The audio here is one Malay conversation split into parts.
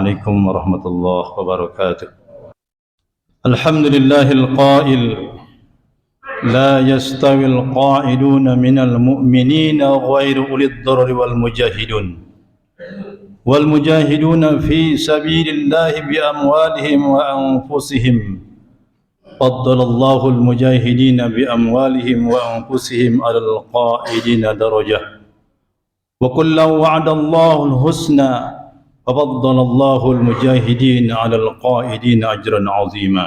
عليكم ورحمة الله وبركاته. الحمد لله القائل: لا يستوي القاعدون من المؤمنين غير أولي الضرر والمجاهدون في سبيل الله بأموالهم وأنفسهم. فضل الله المجاهدين بأموالهم وأنفسهم على القائدين درجة، وكلا وعد الله الحسنى، وفضل الله المجاهدين على القائدين أجرا عظيما.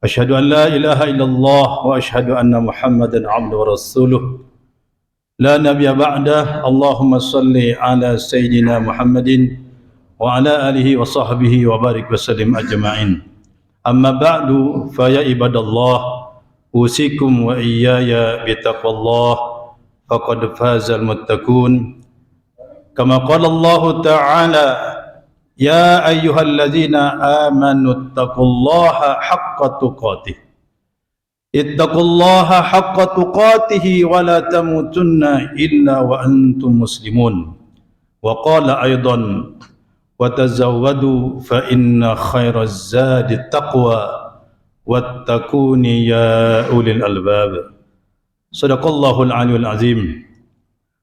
أشهد أن لا إله إلا الله وأشهد أن محمدا عبده ورسوله لا نبي بعده. اللهم صل على سيدنا محمد وعلى آله وصحبه وبارك وسلم أجمعين. أما بعد فيا عباد الله، أوصيكم وإياي بتقوى الله، فقد فاز المتقون. كما قال الله تعالى: يا أيها الذين آمنوا اتقوا الله حق تقاته اتقوا الله حق تقاته ولا تموتن إلا وأنتم مسلمون. وقال أيضا: وتزودوا فإن خير الزاد التقوى واتقون يا أولي الألباب. Sadaqallahul Aliyul Azim.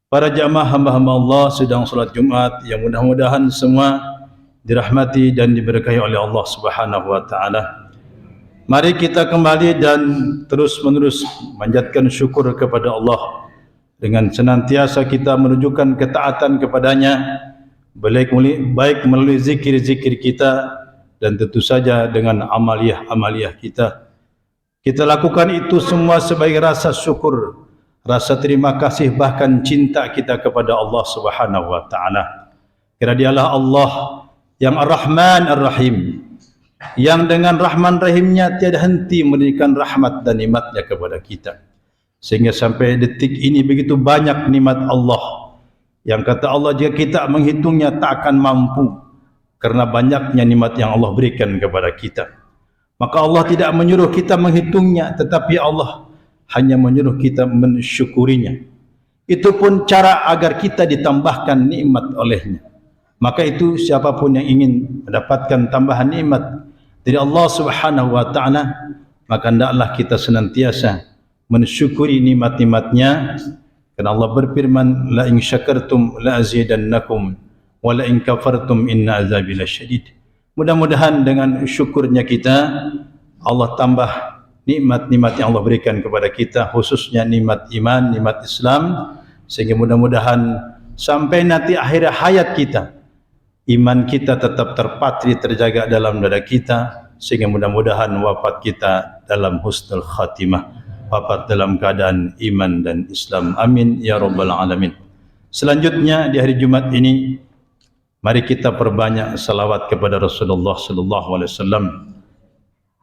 Para jamaah hamba-hamba Allah sedang salat Jumat yang mudah-mudahan semua dirahmati dan diberkahi oleh Allah Subhanahu wa taala. Mari kita kembali dan terus-menerus manjatkan syukur kepada Allah dengan senantiasa kita menunjukkan ketaatan kepadanya, baik melalui zikir-zikir kita dan tentu saja dengan amaliyah kita. Kita lakukan itu semua sebagai rasa syukur, rasa terima kasih, bahkan cinta kita kepada Allah Subhanahu wa taala. Karena Dialah Allah yang Ar-Rahman Ar-Rahim, yang dengan Rahman Rahimnya tiada henti memberikan rahmat dan nikmatnya kepada kita. Sehingga sampai detik ini begitu banyak nikmat Allah, yang kata Allah jika kita menghitungnya tak akan mampu, karena banyaknya nikmat yang Allah berikan kepada kita. Maka Allah tidak menyuruh kita menghitungnya, tetapi Allah hanya menyuruh kita mensyukurinya. Itu pun cara agar kita ditambahkan nikmat olehnya. Maka itu siapapun yang ingin mendapatkan tambahan nikmat dari Allah Subhanahu wa taala, maka hendaklah kita senantiasa mensyukuri nikmat-nikmatnya. Karena Allah berfirman: la in syakartum la azidannakum wa la in kafartum inna azabi lasyadid. Mudah-mudahan dengan syukurnya kita, Allah tambah nikmat-nikmat yang Allah berikan kepada kita, khususnya nikmat iman, nikmat Islam, sehingga mudah-mudahan sampai nanti akhir hayat kita, iman kita tetap terpatri, terjaga dalam dada kita, sehingga mudah-mudahan wafat kita dalam husnul khatimah, wafat dalam keadaan iman dan Islam. Amin ya rabbal alamin. Selanjutnya di hari Jumat ini, mari kita perbanyak salawat kepada Rasulullah sallallahu alaihi wasallam,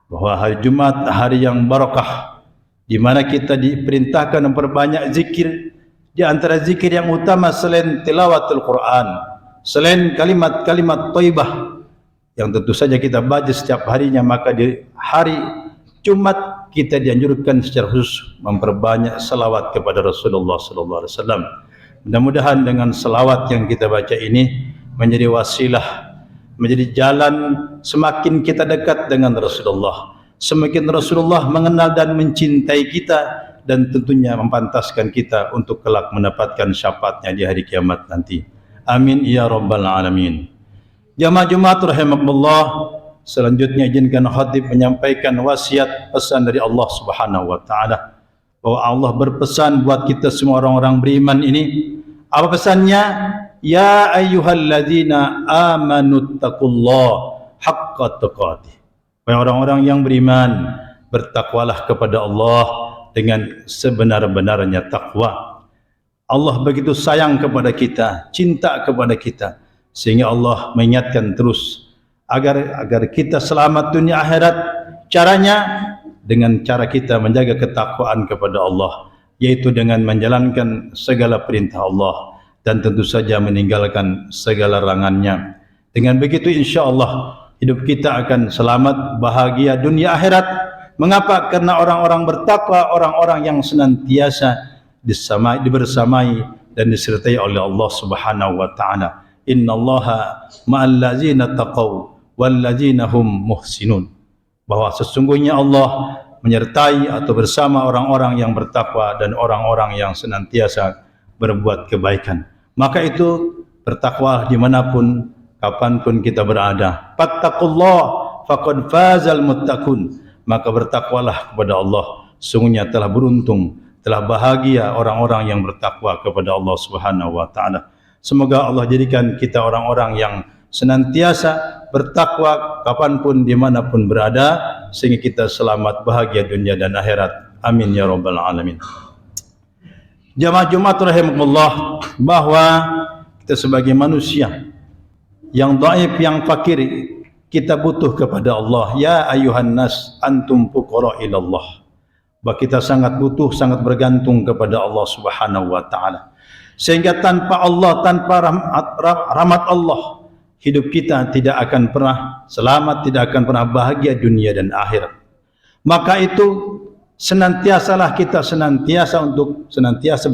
bahwa hari Jumat hari yang barakah, di mana kita diperintahkan memperbanyak zikir. Di antara zikir yang utama selain tilawatul Quran, selain kalimat-kalimat thayyibah yang tentu saja kita baca setiap harinya, maka di hari Jumat kita dianjurkan secara khusus memperbanyak salawat kepada Rasulullah sallallahu alaihi wasallam. Mudah-mudahan dengan salawat yang kita baca ini menjadi wasilah, menjadi jalan semakin kita dekat dengan Rasulullah, semakin Rasulullah mengenal dan mencintai kita, dan tentunya mempantaskan kita untuk kelak mendapatkan syafaatnya di hari kiamat nanti. Amin ya rabbal alamin. Jamaah Jumat rahimakumullah, selanjutnya izinkan khatib menyampaikan wasiat pesan dari Allah Subhanahu wa taala, bahwa Allah berpesan buat kita semua orang-orang beriman ini. Apa pesannya? Ya ayyuhalladzina amanu taqullaha haqqa tuqatih. Wahai orang-orang yang beriman, bertakwalah kepada Allah dengan sebenar-benarnya takwa. Allah begitu sayang kepada kita, cinta kepada kita, sehingga Allah mengingatkan terus agar kita selamat dunia akhirat. Caranya dengan cara kita menjaga ketakwaan kepada Allah, yaitu dengan menjalankan segala perintah Allah dan tentu saja meninggalkan segala larangannya. Dengan begitu insya-Allah hidup kita akan selamat, bahagia dunia akhirat. Mengapa? Karena orang-orang bertakwa, orang-orang yang senantiasa dibersamai dan disertai oleh Allah Subhanahu wa taala. innallaha ma'al ladzina taqaw wal ladzina hum muhsinun. Bahwa sesungguhnya Allah menyertai atau bersama orang-orang yang bertakwa dan orang-orang yang senantiasa berbuat kebaikan. Maka itu bertakwa dimanapun, kapanpun kita berada. Fattaqullah faqad fazal muttaqun. Maka bertakwalah kepada Allah. Sungguhnya telah beruntung, telah bahagia orang-orang yang bertakwa kepada Allah Subhanahu wa taala. Semoga Allah jadikan kita orang-orang yang senantiasa bertakwa kapanpun dimanapun berada, sehingga kita selamat bahagia dunia dan akhirat. Amin ya rabbal alamin. Jamaah Jumat rahimakumullah, bahwa kita sebagai manusia yang dhaif, yang fakir, kita butuh kepada Allah. Ya ayuhan nas antum fuqara ilallah. Bahwa kita sangat butuh, sangat bergantung kepada Allah Subhanahu wa taala. Sehingga tanpa Allah, tanpa rahmat Allah, hidup kita tidak akan pernah selamat, tidak akan pernah bahagia dunia dan akhirat. Maka itu senantiasalah kita untuk senantiasa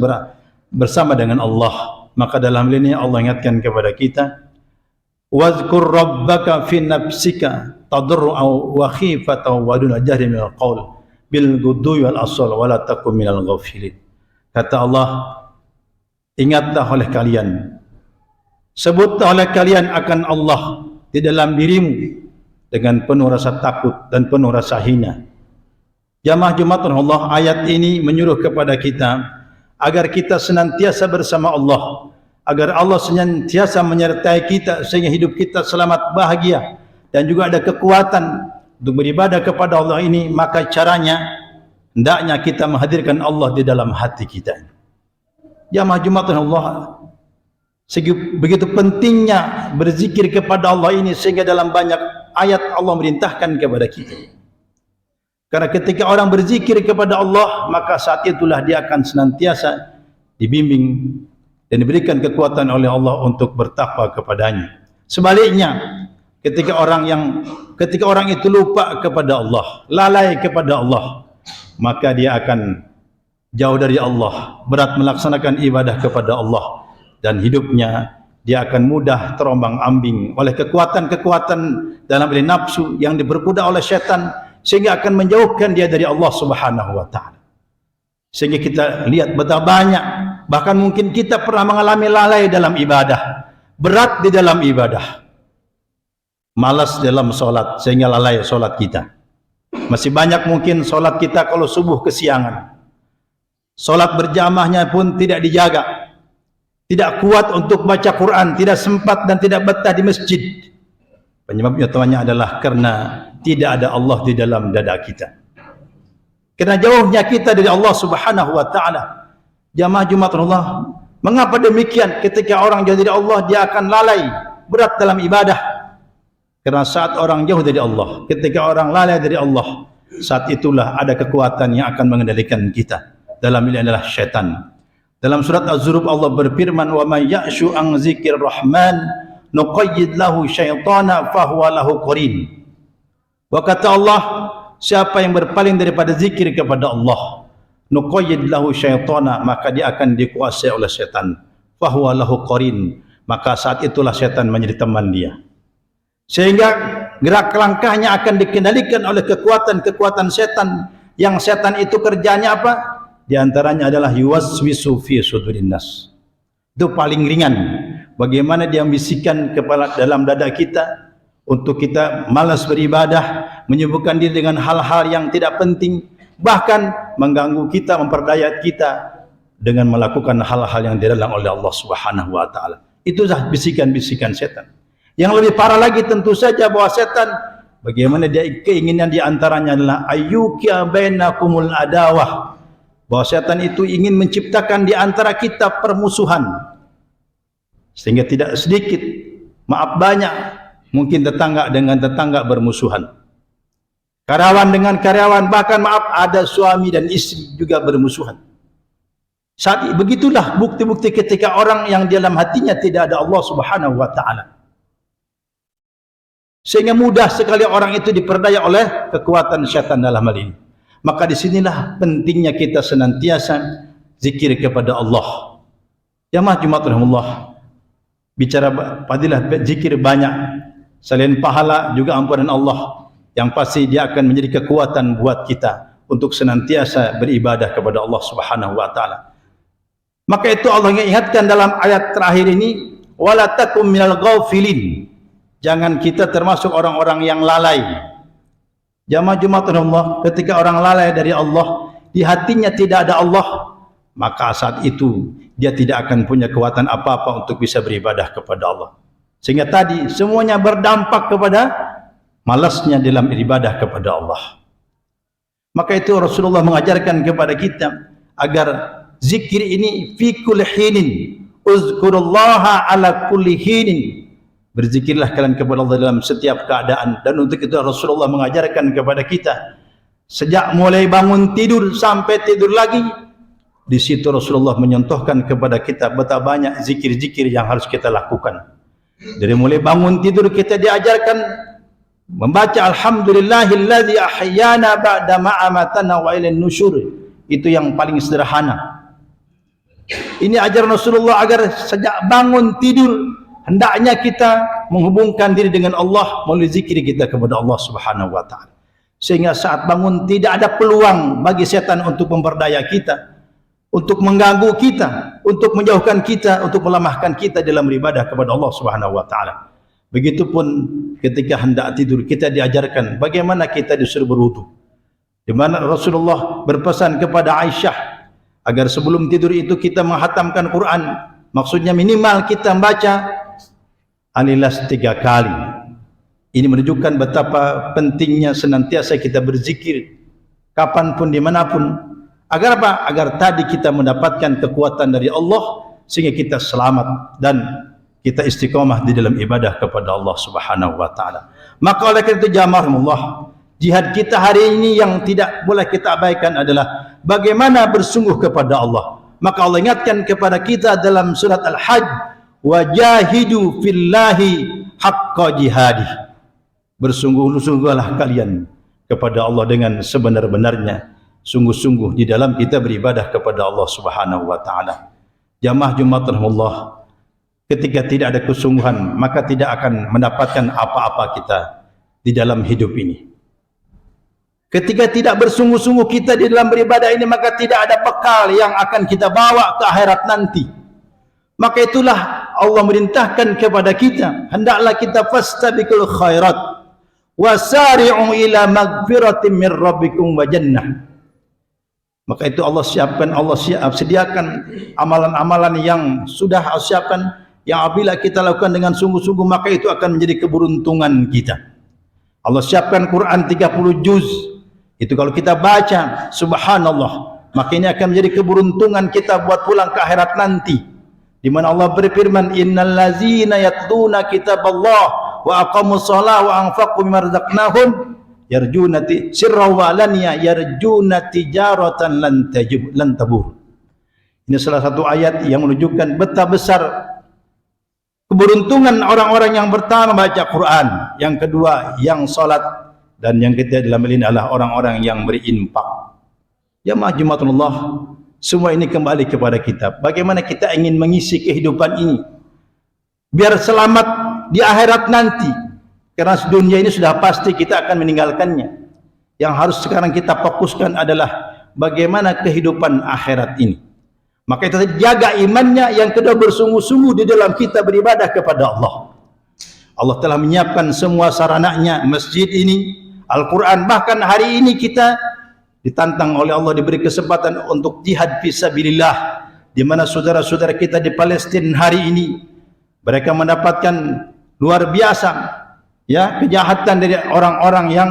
bersama dengan Allah. Maka dalam hal ini Allah ingatkan kepada kita, wazkur rabbaka fi nafsika tadarru'an wa khifatan wa duna jahri minal qaul bil ghudwi wal asal wa la takun minal ghafilin. Kata Allah, ingatlah oleh kalian, sebutlah oleh kalian akan Allah di dalam dirimu dengan penuh rasa takut dan penuh rasa hina. Jamaah Jumat Allah, ayat ini menyuruh kepada kita agar kita senantiasa bersama Allah, agar Allah senantiasa menyertai kita sehingga hidup kita selamat bahagia dan juga ada kekuatan untuk beribadah kepada Allah ini. Maka caranya hendaknya kita menghadirkan Allah di dalam hati kita. Jamaah Jumat Allah, begitu pentingnya berzikir kepada Allah ini, sehingga dalam banyak ayat Allah merintahkan kepada kita. Karena ketika orang berzikir kepada Allah, maka saat itulah dia akan senantiasa dibimbing dan diberikan kekuatan oleh Allah untuk bertakwa kepadanya. Sebaliknya, ketika orang itu lupa kepada Allah, lalai kepada Allah, maka dia akan jauh dari Allah, berat melaksanakan ibadah kepada Allah, dan hidupnya dia akan mudah terombang-ambing oleh kekuatan-kekuatan dalam diri nafsu yang diperbudak oleh syaitan, sehingga akan menjauhkan dia dari Allah Subhanahu wa taala. Sehingga kita lihat betapa banyak, bahkan mungkin kita pernah mengalami lalai dalam ibadah, berat di dalam ibadah, malas dalam solat sehingga lalai solat kita. Masih banyak mungkin solat kita kalau subuh kesiangan, solat berjamaahnya pun tidak dijaga, tidak kuat untuk baca Quran, tidak sempat dan tidak betah di masjid. Penyebab utamanya adalah karena tidak ada Allah di dalam dada kita, karena jauhnya kita dari Allah Subhanahu wa taala. Jamaah Jumat Allah, mengapa demikian? Ketika orang jauh dari Allah, dia akan lalai, berat dalam ibadah. Karena saat orang jauh dari Allah, ketika orang lalai dari Allah, saat itulah ada kekuatan yang akan mengendalikan kita. Dalam ini adalah syaitan. Dalam surat Az-Zuruf Allah berfirman, wa may ya'shu an dzikrir rahman nuqayyid lahu syaitana fahuwa lahu qarin. Wa kata Allah, siapa yang berpaling daripada zikir kepada Allah, nuqayyid lahu syaitana, maka dia akan dikuasai oleh syaitan. Fahuwa lahu qarin, maka saat itulah syaitan menjadi teman dia. Sehingga gerak langkahnya akan dikendalikan oleh kekuatan-kekuatan setan, yang setan itu kerjanya apa? Di antaranya adalah yuwaswisu fi sudurin nas. Itu paling ringan. Bagaimana dia membisikkan kepala dalam dada kita untuk kita malas beribadah, menyibukkan diri dengan hal-hal yang tidak penting, bahkan mengganggu kita, memperdaya kita dengan melakukan hal-hal yang dilarang oleh Allah Subhanahu wa taala. Itulah bisikan-bisikan setan. Yang lebih parah lagi tentu saja bahwa setan, bagaimana dia keinginan di antaranya adalah ayyukia bainakumul adawah. Bahwa setan itu ingin menciptakan di antara kita permusuhan. Sehingga tidak sedikit, maaf banyak, mungkin tetangga dengan tetangga bermusuhan, karyawan dengan karyawan, bahkan maaf ada suami dan istri juga bermusuhan. Saat begitulah bukti-bukti ketika orang yang dalam hatinya tidak ada Allah Subhanahu wa taala. Sehingga mudah sekali orang itu diperdaya oleh kekuatan syaitan dalam hal ini. Maka disinilah pentingnya kita senantiasa zikir kepada Allah. Jamaah Jumat rahimahullah, bicara fadilah zikir banyak, selain pahala juga ampunan Allah, yang pasti dia akan menjadi kekuatan buat kita untuk senantiasa beribadah kepada Allah Subhanahu wa taala. Maka itu Allah ingatkan dalam ayat terakhir ini, wala takum minal ghafilin. Jangan kita termasuk orang-orang yang lalai. Jamaah Jumat Allah, ketika orang lalai dari Allah, di hatinya tidak ada Allah, maka saat itu dia tidak akan punya kekuatan apa-apa untuk bisa beribadah kepada Allah. Sehingga tadi semuanya berdampak kepada malasnya dalam beribadah kepada Allah. Maka itu Rasulullah mengajarkan kepada kita agar zikir ini fi kulli hinin, uzkurullaha ala kulli hinin. Berzikirlah kalian kepada Allah dalam setiap keadaan. Dan untuk itu Rasulullah mengajarkan kepada kita sejak mulai bangun tidur sampai tidur lagi. Di situ Rasulullah menyentuhkan kepada kita betapa banyak zikir-zikir yang harus kita lakukan. Dari mulai bangun tidur kita diajarkan membaca alhamdulillahilladzi ahyana ba'da ma amatana wa ilaihin nusyur. Itu yang paling sederhana. Ini ajaran Rasulullah agar sejak bangun tidur hendaknya kita menghubungkan diri dengan Allah melalui zikir kita kepada Allah Subhanahu wa taala. Sehingga saat bangun tidak ada peluang bagi setan untuk memperdaya kita, untuk mengganggu kita, untuk menjauhkan kita, untuk melemahkan kita dalam beribadah kepada Allah Subhanahu wa taala. Begitupun ketika hendak tidur kita diajarkan bagaimana kita disuruh berwudu. Di mana Rasulullah berpesan kepada Aisyah agar sebelum tidur itu kita menghatamkan Quran. Maksudnya minimal kita membaca Al-Ikhlas 3 kali. Ini menunjukkan betapa pentingnya senantiasa kita berzikir kapanpun dimanapun. Agar apa? Agar tadi kita mendapatkan kekuatan dari Allah sehingga kita selamat dan kita istiqomah di dalam ibadah kepada Allah Subhanahu wa taala. Maka oleh karena itu jamaah Allah, jihad kita hari ini yang tidak boleh kita abaikan adalah bagaimana bersungguh kepada Allah. Maka Allah ingatkan kepada kita dalam surat Al-Hajj, wajahidu fillahi haqqa jihadih. Bersungguh-sungguhlah kalian kepada Allah dengan sebenar-benarnya, sungguh-sungguh di dalam kita beribadah kepada Allah Subhanahu wa taala. Jamaah Jumat Allah, ketika tidak ada kesungguhan maka tidak akan mendapatkan apa-apa kita di dalam hidup ini. Ketika tidak bersungguh-sungguh kita di dalam beribadah ini, maka tidak ada bekal yang akan kita bawa ke akhirat nanti. Maka itulah Allah merintahkan kepada kita, hendaklah kita fastabiqul khairat wasari'u ila magfiratin min rabbikum wa jannah. Maka itu Allah siapkan, Allah sediakan amalan-amalan yang sudah Allah siapkan, yang apabila kita lakukan dengan sungguh-sungguh maka itu akan menjadi keberuntungan kita. Allah siapkan Quran 30 juz. Itu kalau kita baca, subhanallah, maka ini akan menjadi keberuntungan kita buat pulang ke akhirat nanti. Di mana Allah berfirman, innal ladzina yatluna kitaballah wa aqamus shalah wa anfaqu mimma razaqnahum yarjuna sirra wa alaniya yarjuna tijaratan lan tabur. Ini salah satu ayat yang menunjukkan betapa besar keberuntungan orang-orang yang pertama baca Quran, yang kedua yang salat, dan yang ketiga dalam ini adalah orang-orang yang berinfak. Jamaah Jumatullah, semua ini kembali kepada kita. Bagaimana kita ingin mengisi kehidupan ini biar selamat di akhirat nanti. Karena dunia ini sudah pasti kita akan meninggalkannya. Yang harus sekarang kita fokuskan adalah bagaimana kehidupan akhirat ini. Maka kita jaga imannya. Yang kedua, bersungguh-sungguh di dalam kita beribadah kepada Allah. Allah telah menyiapkan semua sarananya, masjid ini, Al-Quran. Bahkan hari ini kita ditantang oleh Allah, diberi kesempatan untuk jihad fisabilillah. Di mana saudara-saudara kita di Palestina hari ini, mereka mendapatkan luar biasa ya kejahatan dari orang-orang yang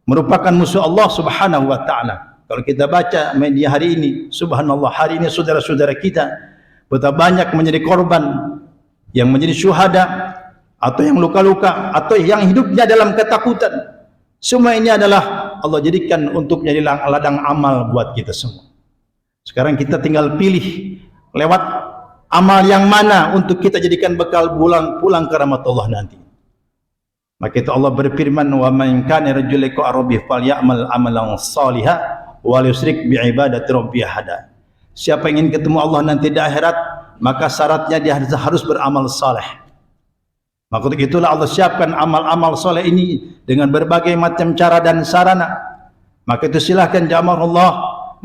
merupakan musuh Allah Subhanahu wa taala. Kalau kita baca media hari ini, subhanallah, hari ini saudara-saudara kita betapa banyak menjadi korban, yang menjadi syuhada, atau yang luka-luka, atau yang hidupnya dalam ketakutan. Semua ini adalah Allah jadikan untuk menjadi ladang amal buat kita semua. Sekarang kita tinggal pilih lewat amal yang mana untuk kita jadikan bekal pulang ke rahmatullah nanti. Maka itu Allah berfirman, wa man kana yarju liqa rabbih falyamal amalan shalihan wa yusyrik bi ibadati rabbih ahada. Siapa yang ingin ketemu Allah nanti di akhirat, maka syaratnya dia harus beramal saleh. Maka untuk itulah Allah siapkan amal-amal soleh ini dengan berbagai macam cara dan sarana. Maka itu silahkan jamaah Allah,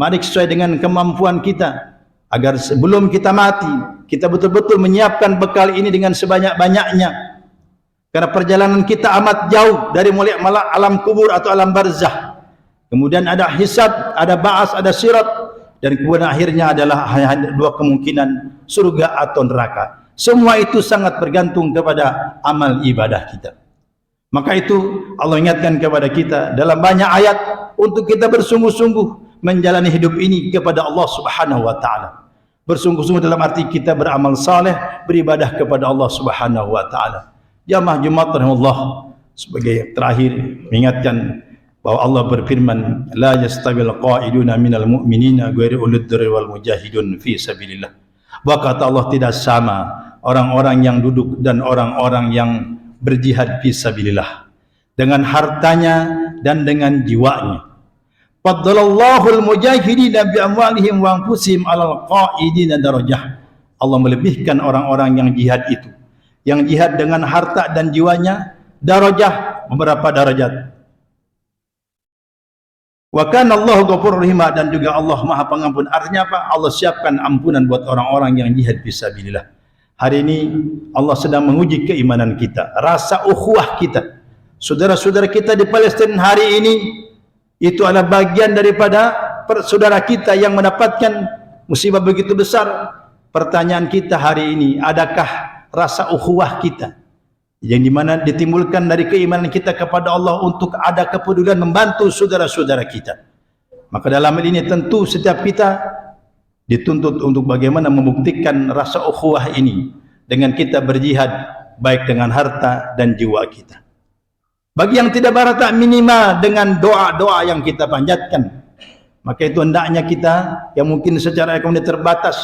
mari sesuai dengan kemampuan kita, agar sebelum kita mati, kita betul-betul menyiapkan bekal ini dengan sebanyak-banyaknya. Karena perjalanan kita amat jauh, dari mulai alam kubur atau alam barzah. Kemudian ada hisab, ada ba'as, ada sirat, dan kemudian akhirnya adalah hanya dua kemungkinan, surga atau neraka. Semua itu sangat bergantung kepada amal ibadah kita. Maka itu Allah ingatkan kepada kita dalam banyak ayat untuk kita bersungguh-sungguh menjalani hidup ini kepada Allah Subhanahu wa taala. Bersungguh-sungguh dalam arti kita beramal saleh, beribadah kepada Allah Subhanahu wa taala. Jamaah Jumat rahimahullah, sebagai terakhir mengingatkan bahwa Allah berfirman, la yastawil qa'iduna minal mu'minina ghairu ulil darri wal mujahidun fi sabilillah. Bahwa kata Allah tidak sama orang-orang yang duduk dan orang-orang yang berjihad fi sabilillah dengan hartanya dan dengan jiwanya. Faddalallahu al-mujahidina bi amwalihim wa anfusihim 'alal qa'idina darajah. Allah melebihkan orang-orang yang jihad itu. Yang jihad dengan harta dan jiwanya darajah, beberapa darajat. Wa kana Allahu ghafurur rahim, dan juga Allah Maha Pengampun. Artinya apa? Allah siapkan ampunan buat orang-orang yang jihad fisabilillah. Hari ini Allah sedang menguji keimanan kita, rasa ukhuwah kita. Saudara-saudara kita di Palestina hari ini itu adalah bagian daripada saudara kita yang mendapatkan musibah begitu besar. Pertanyaan kita hari ini, adakah rasa ukhuwah kita yang dimana ditimbulkan dari keimanan kita kepada Allah untuk ada kepedulian membantu saudara-saudara kita? Maka dalam hal ini tentu setiap kita dituntut untuk bagaimana membuktikan rasa ukhuwah ini dengan kita berjihad baik dengan harta dan jiwa kita. Bagi yang tidak berharta, minimal dengan doa-doa yang kita panjatkan. Maka itu hendaknya kita yang mungkin secara ekonomi terbatas,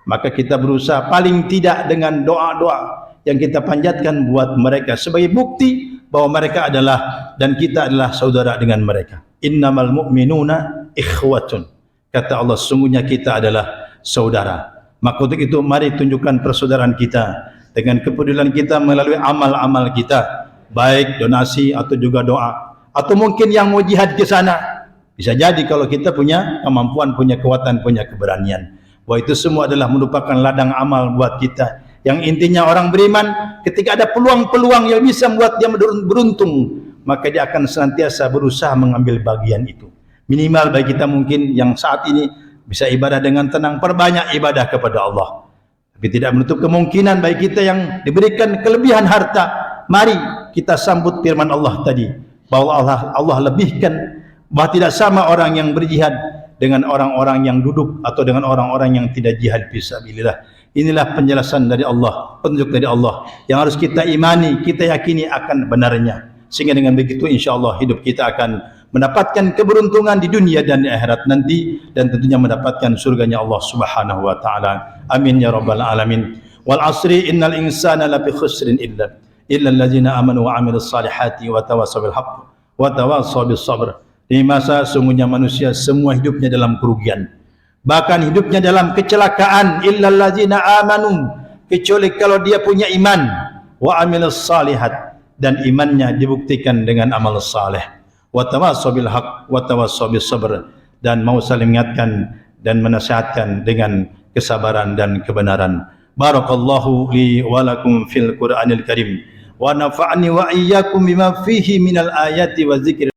maka kita berusaha paling tidak dengan doa-doa yang kita panjatkan buat mereka sebagai bukti bahwa mereka adalah dan kita adalah saudara dengan mereka. Innamal mu'minuna ikhwatun. Kata Allah, sungguhnya kita adalah saudara. Maka untuk itu mari tunjukkan persaudaraan kita dengan kepedulian kita melalui amal-amal kita, baik donasi atau juga doa, atau mungkin yang mau jihad ke sana. Bisa jadi kalau kita punya kemampuan, punya kekuatan, punya keberanian. Bahwa itu semua adalah merupakan ladang amal buat kita. Yang intinya orang beriman ketika ada peluang-peluang yang bisa membuat dia beruntung, maka dia akan senantiasa berusaha mengambil bagian itu. Minimal bagi kita mungkin yang saat ini bisa ibadah dengan tenang, perbanyak ibadah kepada Allah. Tapi tidak menutup kemungkinan bagi kita yang diberikan kelebihan harta, mari kita sambut firman Allah tadi, bahwa Allah lebihkan, bahwa tidak sama orang yang berjihad dengan orang-orang yang duduk atau dengan orang-orang yang tidak jihad fisabilillah. Inilah penjelasan dari Allah, petunjuk dari Allah yang harus kita imani, kita yakini akan benarnya. Sehingga dengan begitu insyaAllah hidup kita akan mendapatkan keberuntungan di dunia dan di akhirat nanti, dan tentunya mendapatkan surganya Allah Subhanahu wa taala. Amin ya rabbal alamin. Wal asri innal insana lafi khusrin illa allazina amanu wa amilus salihati wa tawassaw bil haqq wa tawassaw bis sabr. Di masa sungguhnya manusia semua hidupnya dalam kerugian, bahkan hidupnya dalam kecelakaan, illa allazina amanu, kecuali kalau dia punya iman, wa amilus salihat, dan imannya dibuktikan dengan amal saleh, wa tawassaw bil haqq wa tawassaw bis sabr, dan mau saling mengingatkan dan menasihatkan dengan kesabaran dan kebenaran. Barakallahu li wa lakum fil Qur'anil Karim wa nafa'ni wa iyyakum bima fihi minal ayati wa dzikr.